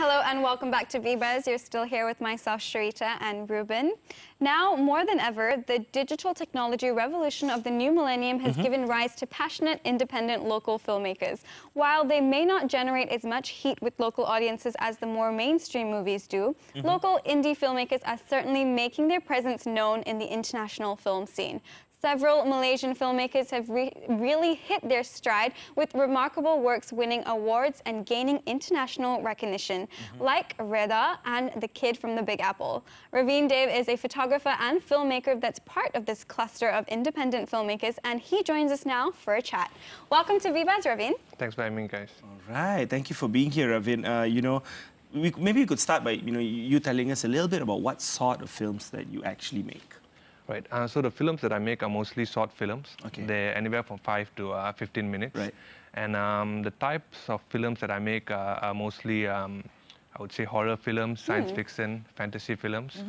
Hello and welcome back to VBuzz. You're still here with myself, Sharita, and Ruben. Now, more than ever, the digital technology revolution of the new millennium has given rise to passionate, independent local filmmakers. While they may not generate as much heat with local audiences as the more mainstream movies do, local indie filmmakers are certainly making their presence known in the international film scene. Several Malaysian filmmakers have really hit their stride with remarkable works winning awards and gaining international recognition, like Reda and The Kid from the Big Apple. Raveen Dev is a photographer and filmmaker that's part of this cluster of independent filmmakers, and he joins us now for a chat. Welcome to VBuzz, Raveen. Thanks for having me, guys. All right, thank you for being here, Raveen. Maybe you could start by you telling us a little bit about what sort of films that you actually make. Right. So the films that I make are mostly short films. Okay. They're anywhere from 5 to 15 minutes. Right. And the types of films that I make are mostly, I would say, horror films, science fiction, fantasy films.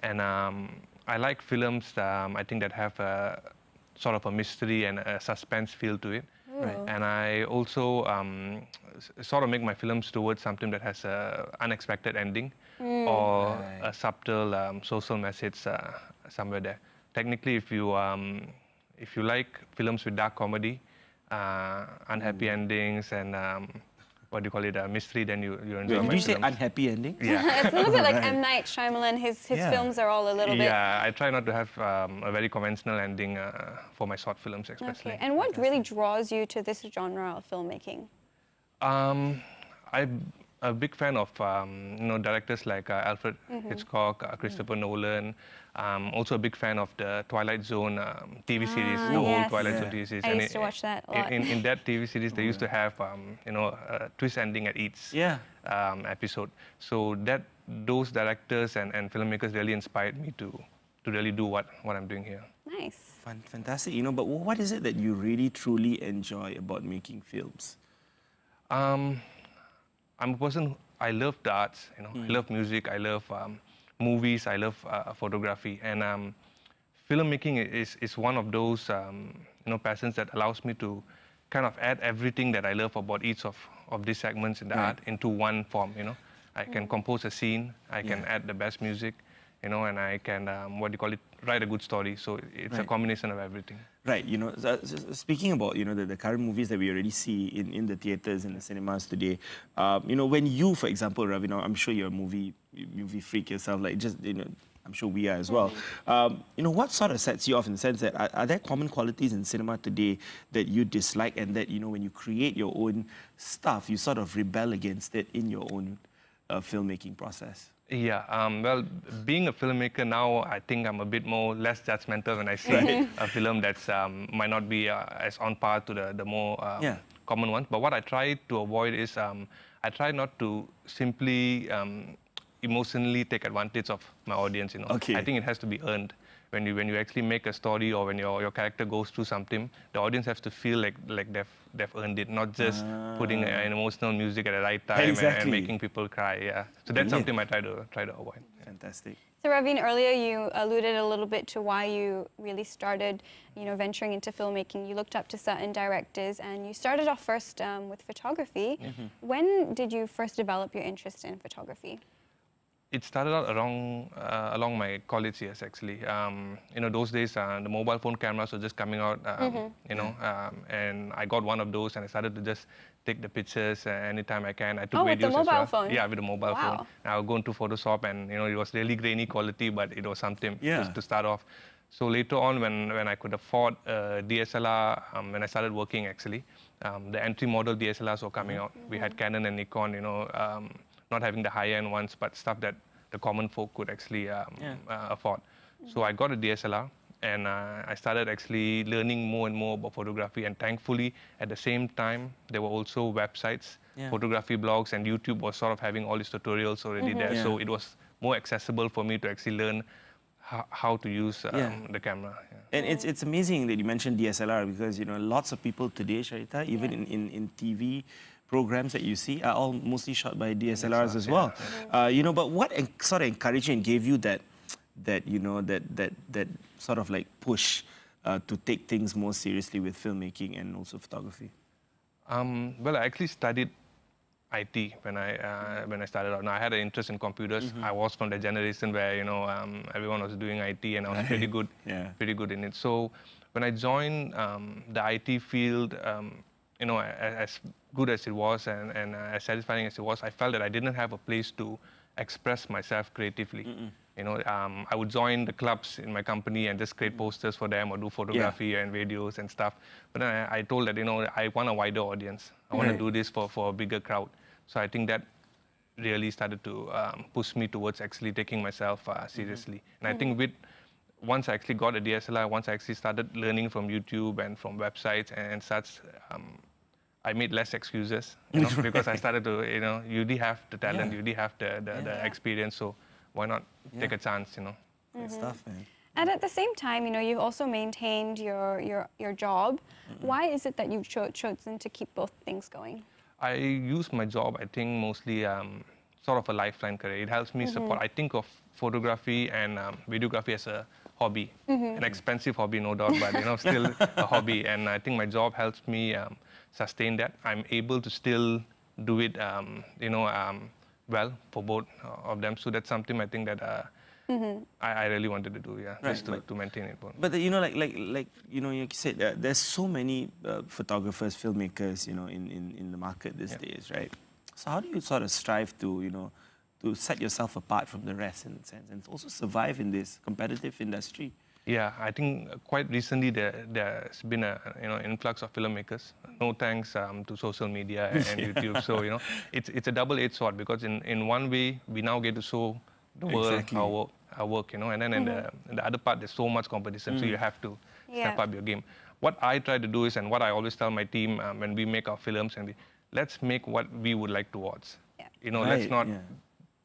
And I like films, I think, that have a sort of a mystery and a suspense feel to it. Right. And I also sort of make my films towards something that has an unexpected ending or a subtle social message somewhere there. Technically, if you like films with dark comedy, unhappy endings, and what do you call it, mystery, then you enjoy my Did you say films. unhappy ending? Yeah. It's a little bit like M. Night Shyamalan. His films are all a little bit... Yeah, I try not to have a very conventional ending for my short films, especially. Okay. And what really draws you to this genre of filmmaking? I'm a big fan of directors like Alfred Hitchcock, Christopher Nolan. Also a big fan of the Twilight Zone TV series, the whole Twilight Zone TV series. I used to watch that a lot. In that TV series, they used to have a twist ending at each episode. So those directors and filmmakers really inspired me to really do what I'm doing here. Nice. Fantastic. But what is it that you really truly enjoy about making films? I'm a person, I love the arts, I love music, I love movies, I love photography, and filmmaking is one of those passions that allows me to kind of add everything that I love about each of these segments in the art into one form. I can compose a scene, I can add the best music, and I can write a good story. So it's a combination of everything. Right. Speaking about the current movies that we already see in the theaters and the cinemas today, when you, for example, Raveen, I'm sure you're a movie freak yourself, I'm sure we are as well. What sort of sets you off in the sense that are there common qualities in cinema today that you dislike, and that when you create your own stuff, you sort of rebel against it in your own filmmaking process? Yeah, well, being a filmmaker now, I think I'm a bit less judgmental when I see a film that's might not be as on par to the more common ones. But what I try to avoid is I try not to simply emotionally take advantage of my audience. Okay. I think it has to be earned. When you actually make a story, or when your character goes through something, the audience has to feel like they've earned it, not just putting an emotional music at the right time and making people cry. Yeah, so that's something I try to avoid. Fantastic. So Raveen, earlier you alluded a little bit to why you really started, venturing into filmmaking. You looked up to certain directors, and you started off first with photography. When did you first develop your interest in photography? It started out along my college years, actually. Those days, the mobile phone cameras were just coming out, and I got one of those, and I started to just take the pictures anytime I can. I took videos with the mobile phone? Yeah, with the mobile phone. I would go into Photoshop, and it was really grainy quality, but it was something to start off. So later on, when I could afford DSLR, when I started working, actually, the entry model DSLRs were coming out. We had Canon and Nikon, not having the high-end ones, but stuff that the common folk could actually afford. So I got a DSLR, and I started actually learning more and more about photography. And thankfully, at the same time, there were also websites, photography blogs, and YouTube was sort of having all these tutorials already there. So it was more accessible for me to actually learn how to use the camera. And it's amazing that you mentioned DSLR, because lots of people today, Sharita, even in TV programs that you see are all mostly shot by DSLRs as well. But what sort of encouraged you and gave you that sort of like push to take things more seriously with filmmaking and also photography? Well, I actually studied IT when I started out. Now I had an interest in computers. I was from the generation where everyone was doing IT, and I was pretty good in it. So when I joined the IT field, as good as it was and as satisfying as it was, I felt that I didn't have a place to express myself creatively. I would join the clubs in my company and just create posters for them or do photography and videos and stuff. But then I told that, I want a wider audience. I want to do this for a bigger crowd. So I think that really started to push me towards actually taking myself seriously. And I think once I actually got a DSLR, once I actually started learning from YouTube and from websites and such, I made less excuses, because I started to, you really have the talent, you really have the experience, so why not take a chance, Good stuff, man. And at the same time, you've also maintained your job. Why is it that you've chosen to keep both things going? I use my job, I think, mostly sort of a lifeline career. It helps me support. I think of photography and videography as a hobby, an expensive hobby, no doubt, but still a hobby. And I think my job helps me sustain that. I'm able to still do it, well for both of them. So that's something I think that I really wanted to do, just to maintain it. But like you said, there's so many photographers, filmmakers, in the market these days, right? So how do you sort of strive to, to set yourself apart from the rest in a sense, and also survive in this competitive industry? Yeah, I think quite recently there's been an influx of filmmakers. No thanks to social media and YouTube. So it's a double-edged sword, because in one way we now get to show the world our work, and then in the other part there's so much competition, so you have to step up your game. What I try to do is, and what I always tell my team when we make our films, let's make what we would like to watch. Let's not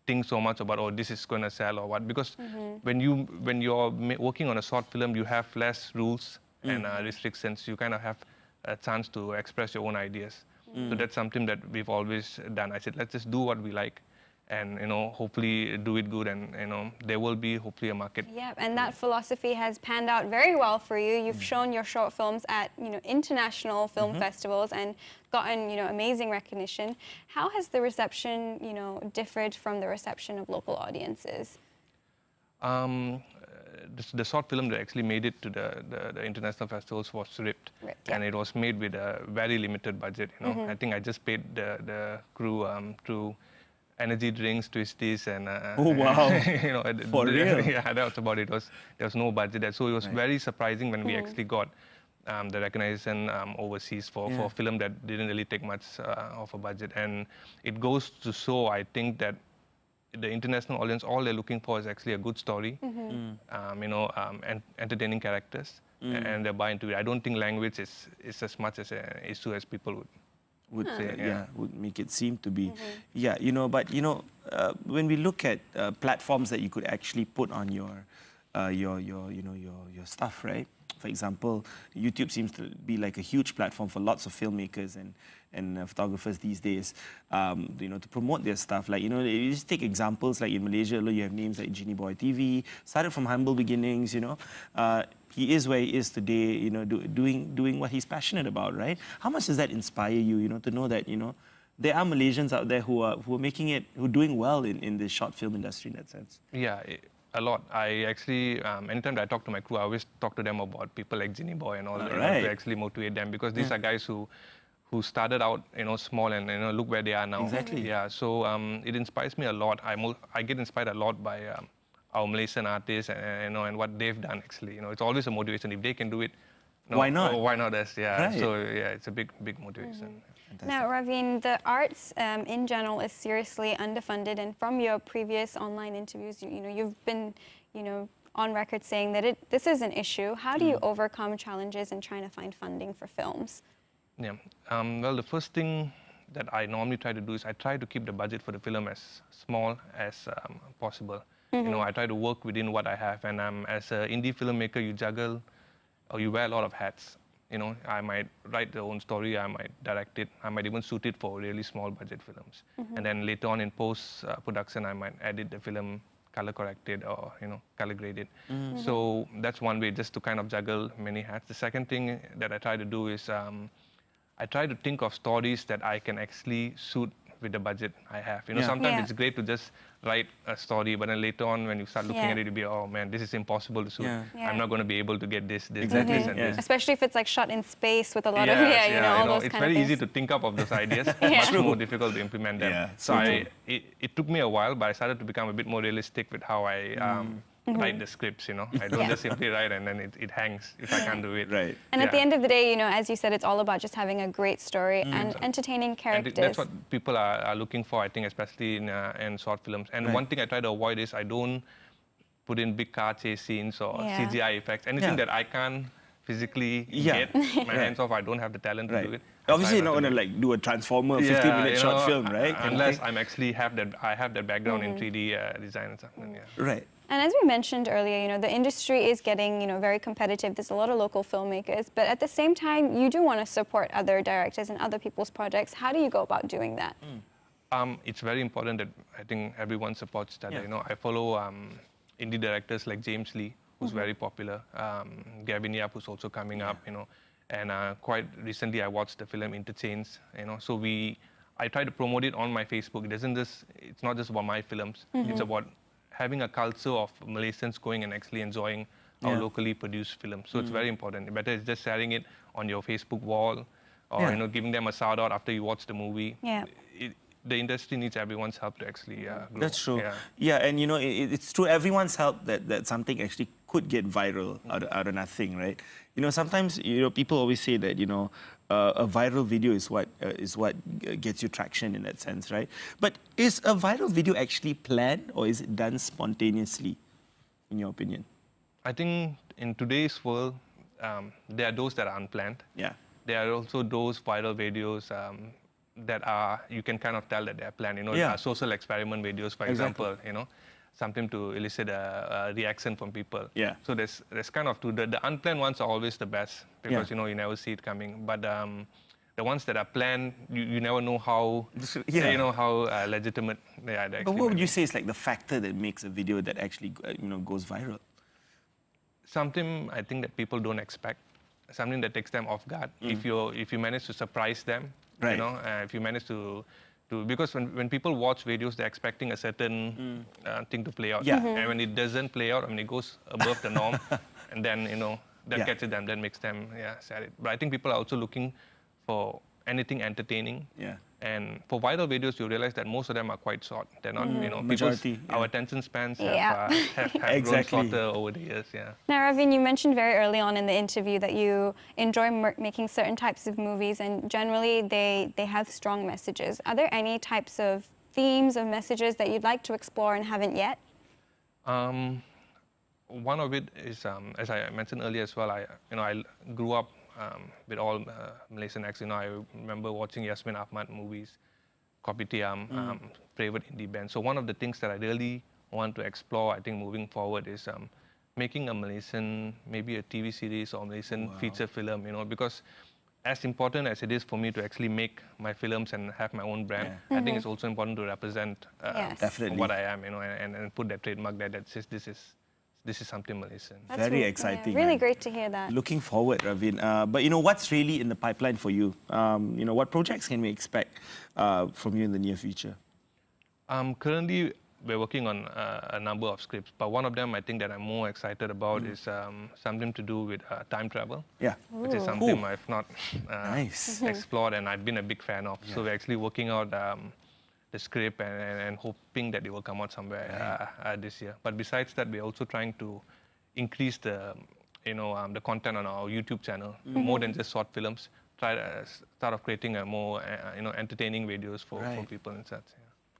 think so much about, this is going to sell or what, because when you're working on a short film, you have less rules and restrictions. You kind of have a chance to express your own ideas. So that's something that we've always done. I said, let's just do what we like, and hopefully do it good, and there will be hopefully a market. Yeah, and that philosophy has panned out very well for you. You've shown your short films at international film festivals and gotten amazing recognition. How has the reception differed from the reception of local audiences? The short film that actually made it to the international festivals was Ripped. And it was made with a very limited budget. I think I just paid the crew through energy drinks, twisties, and oh wow, for real? Yeah, that was about it. There was no budget there, so it was very surprising when we actually got the recognition overseas for a film that didn't really take much of a budget. And it goes to show, I think, that the international audience, all they're looking for is actually a good story, and entertaining characters, and they buy into it. I don't think language is as much as an issue as people would say. Would make it seem to be. But when we look at platforms that you could actually put on your stuff, right? For example, YouTube seems to be like a huge platform for lots of filmmakers and photographers these days, to promote their stuff. Like, you just take examples, like in Malaysia, you have names like Genie Boy TV, started from humble beginnings, he is where he is today, doing what he's passionate about, right? How much does that inspire you, to know that, there are Malaysians out there who are making it, who are doing well in the short film industry in that sense? Yeah, a lot. I actually, anytime that I talk to my crew, I always talk to them about people like Genie Boy and all that, to actually motivate them, because these are guys who started out, small, and look where they are now. Exactly. Yeah. So it inspires me a lot. I get inspired a lot by our Malaysian artists and what they've done. Actually, it's always a motivation. If they can do it, why not? Why not us? Yeah. Right. So it's a big motivation. Now, Raveen, the arts in general is seriously underfunded, and from your previous online interviews, you've been, on record saying that this is an issue. How do you overcome challenges in trying to find funding for films? Yeah. Well, the first thing that I normally try to do is I try to keep the budget for the film as small as possible. I try to work within what I have, and as an indie filmmaker, you juggle, or you wear a lot of hats. I might write the own story, I might direct it, I might even shoot it for really small budget films. And then later on in post-production, I might edit the film, color correct it, or, color grade it. So that's one way, just to kind of juggle many hats. The second thing that I try to do is I try to think of stories that I can actually shoot with the budget I have. You know, sometimes it's great to just write a story, but then later on when you start looking at it, you'll be, oh man, this is impossible to shoot. I'm not going to be able to get this, this, and this. Especially if it's like shot in space with a lot of, all those it's kind of very things. easy to think up of those ideas, much more difficult to implement them. So it took me a while, but I started to become a bit more realistic with how I write the scripts, you know. I don't just simply write and then it hangs if I can't do it. Right. And at the end of the day, you know, as you said, it's all about just having a great story and entertaining characters. And that's what people are looking for, I think, especially in short films. And one thing I try to avoid is I don't put in big car chase scenes or CGI effects. Anything that I can't physically get my hands off, I don't have the talent to do it. Obviously, you're not going to like do a Transformer 15-minute short film, right? Unless I'm actually have that background in 3D design and stuff. Right. And as we mentioned earlier, you know, the industry is getting, you know, very competitive. There's a lot of local filmmakers, but at the same time, you do want to support other directors and other people's projects. How do you go about doing that? It's very important that I think everyone supports each other. You know, I follow indie directors like James Lee, who's very popular. Gavin Yap, who's also coming up. You know, and quite recently I watched the film Interchange. You know, so I try to promote it on my Facebook. It's not just about my films. It's about having a culture of Malaysians going and actually enjoying our locally produced films. So it's very important. Better is just sharing it on your Facebook wall or you know, giving them a shout out after you watch the movie. The industry needs everyone's help to actually grow. That's true. Yeah, and you know, it's through everyone's help that something actually could get viral out of nothing, right? You know, sometimes, you know, people always say that, you know, a viral video is what gets you traction in that sense, right? But is a viral video actually planned or is it done spontaneously, in your opinion? I think in today's world, there are those that are unplanned. Yeah. There are also those viral videos that are, you can kind of tell that they're planned. You know, social experiment videos, for example, you know, something to elicit a reaction from people. Yeah. So there's kind of the unplanned ones are always the best because you know you never see it coming. But the ones that are planned, you never know how you know how legitimate they are. But what would you say is like the factor that makes a video that actually you know goes viral? Something I think that people don't expect, something that takes them off guard. If you manage to surprise them, you know, if you manage to because when people watch videos, they're expecting a certain thing to play out. And when it doesn't play out, I mean, it goes above the norm, and then, you know, that catches them, that makes them, sad. But I think people are also looking for anything entertaining. And for viral videos, you realize that most of them are quite short. They're not, you know, majority. Our attention spans have grown shorter over the years. Now, Raveen, you mentioned very early on in the interview that you enjoy making certain types of movies, and generally they have strong messages. Are there any types of themes or messages that you'd like to explore and haven't yet? One of it is, as I mentioned earlier as well, I grew up with all Malaysian acts. You know, I remember watching Yasmin Ahmad movies, Kopitiam, favorite indie band. So one of the things that I really want to explore, I think, moving forward is making a Malaysian, maybe a TV series or Malaysian feature film, you know, because as important as it is for me to actually make my films and have my own brand, I think it's also important to represent what I am, you know, and put that trademark there that says this is something Malaysian. That's very exciting. Really great to hear that. Looking forward, Raveen. But you know, what's really in the pipeline for you? You know, what projects can we expect from you in the near future? Currently, we're working on a number of scripts, but one of them I think that I'm more excited about is something to do with time travel. Which is something I've not explored and I've been a big fan of. So we're actually working out the script and hoping that it will come out somewhere this year. But besides that, we're also trying to increase the content on our YouTube channel, more than just short films. Try to start off creating a more entertaining videos for people and such.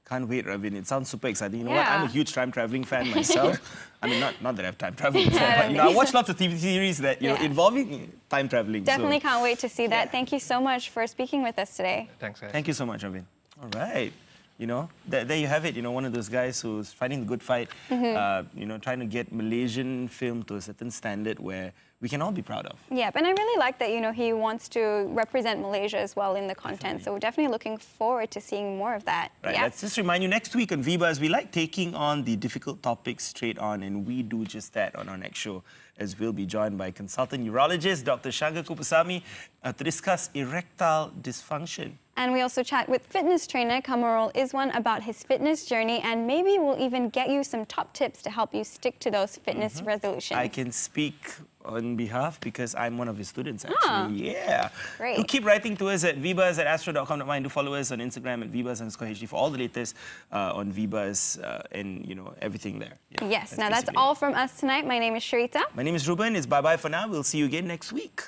Can't wait, Raveen. It sounds super exciting. You know what? I'm a huge time traveling fan myself. I mean, not that I've time traveled before, but you know, I watch lots of TV series that involving time traveling. Definitely can't wait to see that. Thank you so much for speaking with us today. Thanks, guys. Thank you so much, Raveen. All right. You know, there you have it. You know, one of those guys who's fighting the good fight. You know, trying to get Malaysian film to a certain standard where we can all be proud of. Yeah, and I really like that, you know, he wants to represent Malaysia as well in the content. So we're definitely looking forward to seeing more of that. Right, let's just remind you, next week on VBuzz, we like taking on the difficult topics straight on, and we do just that on our next show, as we'll be joined by consultant urologist Dr. Shankar Kupasamy to discuss erectile dysfunction. And we also chat with fitness trainer Kamarul Iswan about his fitness journey, and maybe we'll even get you some top tips to help you stick to those fitness resolutions. I can speak on behalf because I'm one of his students, actually. Yeah. Great. Do keep writing to us at vbuzz@astro.com.my, and do follow us on Instagram at vbuzz_hd for all the latest on VBuzz and, you know, everything there. Yeah, yes, now that's all from us tonight. My name is Sharita. My name is Ruben. It's bye-bye for now. We'll see you again next week.